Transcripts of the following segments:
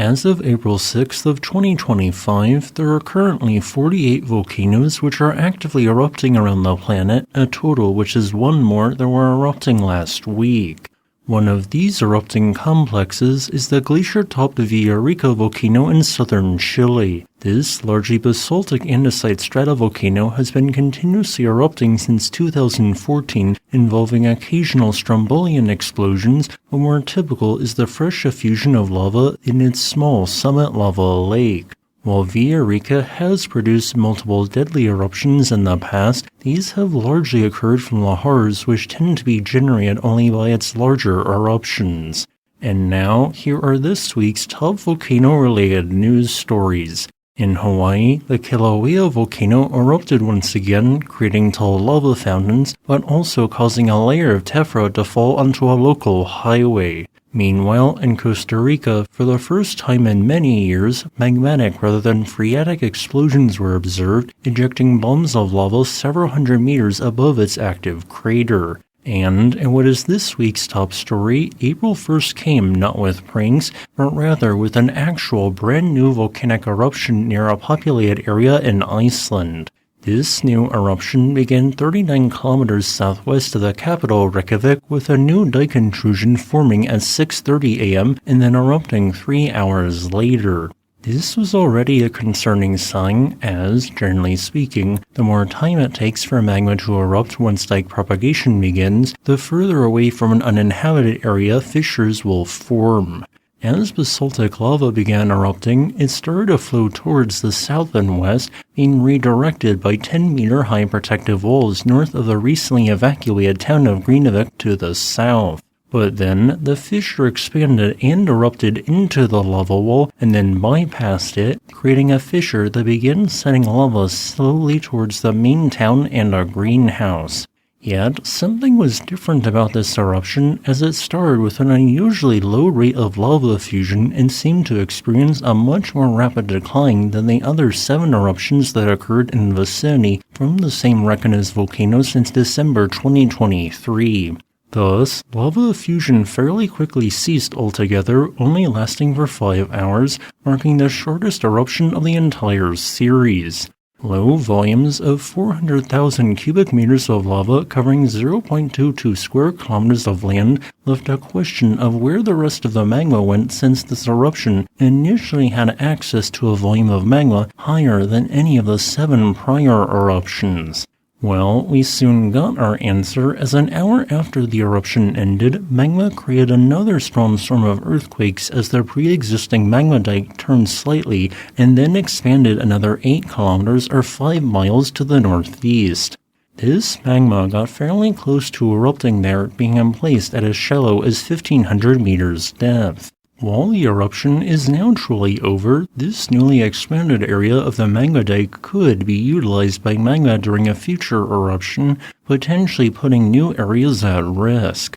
As of April 6th of 2025, there are currently 48 volcanoes which are actively erupting around the planet, a total which is one more than were erupting last week. One of these erupting complexes is the glacier-topped Villarrica volcano in southern Chile. This largely basaltic andesite stratovolcano has been continuously erupting since 2014, involving occasional strombolian explosions, but more typical is the fresh effusion of lava in its small summit lava lake. While Villarrica has produced multiple deadly eruptions in the past, these have largely occurred from lahars which tend to be generated only by its larger eruptions. And now, here are this week's top volcano-related news stories. In Hawaii, the Kilauea volcano erupted once again, creating tall lava fountains, but also causing a layer of tephra to fall onto a local highway. Meanwhile, in Costa Rica, for the first time in many years, magmatic rather than phreatic explosions were observed, ejecting bombs of lava several hundred meters above its active crater. And in what is this week's top story, April 1st came not with pranks, but rather with an actual brand new volcanic eruption near a populated area in Iceland. This new eruption began 39 kilometers southwest of the capital Reykjavik with a new dike intrusion forming at 6:30 a.m. and then erupting 3 hours later. This was already a concerning sign as, generally speaking, the more time it takes for magma to erupt once dike propagation begins, the further away from an uninhabited area fissures will form. As basaltic lava began erupting, it started to flow towards the south and west, being redirected by 10-meter high protective walls north of the recently evacuated town of Greenavik to the south. But then, the fissure expanded and erupted into the lava wall and then bypassed it, creating a fissure that began sending lava slowly towards the main town and a greenhouse. Yet, something was different about this eruption as it started with an unusually low rate of lava fusion and seemed to experience a much more rapid decline than the other 7 eruptions that occurred in the vicinity from the same Reykjanes volcano since December 2023. Thus, lava fusion fairly quickly ceased altogether, only lasting for 5 hours, marking the shortest eruption of the entire series. Low volumes of 400,000 cubic meters of lava covering 0.22 square kilometers of land left a question of where the rest of the magma went since this eruption initially had access to a volume of magma higher than any of the 7 prior eruptions. Well, we soon got our answer as an hour after the eruption ended, magma created another strong storm of earthquakes as the pre-existing magma dike turned slightly and then expanded another 8 kilometers or 5 miles to the northeast. This magma got fairly close to erupting there, being emplaced at as shallow as 1,500 meters depth. While the eruption is now truly over, this newly expanded area of the magma dike could be utilized by magma during a future eruption, potentially putting new areas at risk.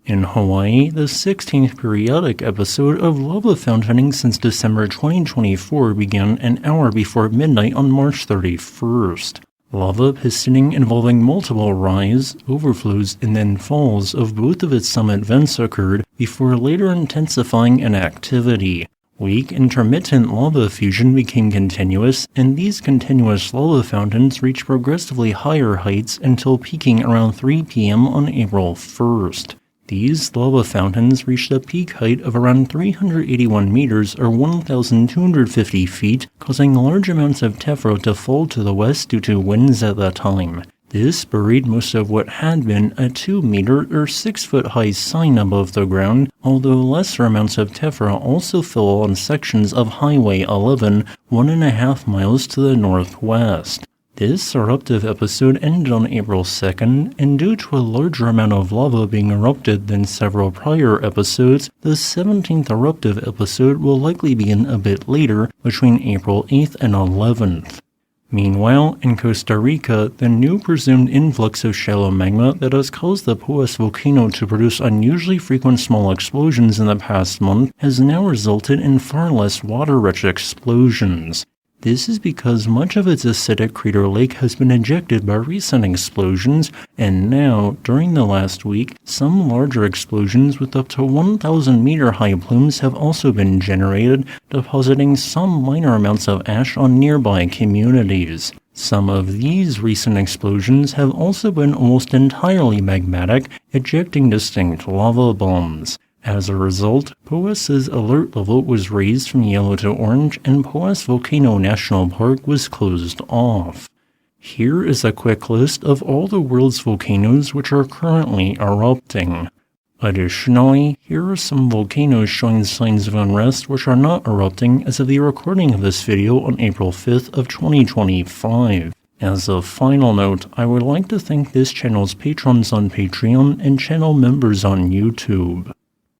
In Hawaii, the 16th periodic episode of lava fountaining since December 2024 began an hour before midnight on March 31st. Lava pistoning involving multiple rise, overflows, and then falls of both of its summit vents occurred before later intensifying in activity. Weak intermittent lava fusion became continuous, and these continuous lava fountains reached progressively higher heights until peaking around 3 p.m. on April 1st. These lava fountains reached a peak height of around 381 meters or 1,250 feet, causing large amounts of tephra to fall to the west due to winds at the time. This buried most of what had been a 2-meter or 6-foot high sign above the ground, although lesser amounts of tephra also fell on sections of Highway 11, 1.5 miles to the northwest. This eruptive episode ended on April 2nd, and due to a larger amount of lava being erupted than several prior episodes, the 17th eruptive episode will likely begin a bit later, between April 8th and 11th. Meanwhile, in Costa Rica, the new presumed influx of shallow magma that has caused the Poas volcano to produce unusually frequent small explosions in the past month has now resulted in far less water-rich explosions. This is because much of its acidic crater lake has been ejected by recent explosions, and now, during the last week, some larger explosions with up to 1,000-meter high plumes have also been generated, depositing some minor amounts of ash on nearby communities. Some of these recent explosions have also been almost entirely magmatic, ejecting distinct lava bombs. As a result, Poas's alert level was raised from yellow to orange, and Poas Volcano National Park was closed off. Here is a quick list of all the world's volcanoes which are currently erupting. Additionally, here are some volcanoes showing signs of unrest which are not erupting as of the recording of this video on April 5th of 2025. As a final note, I would like to thank this channel's patrons on Patreon and channel members on YouTube.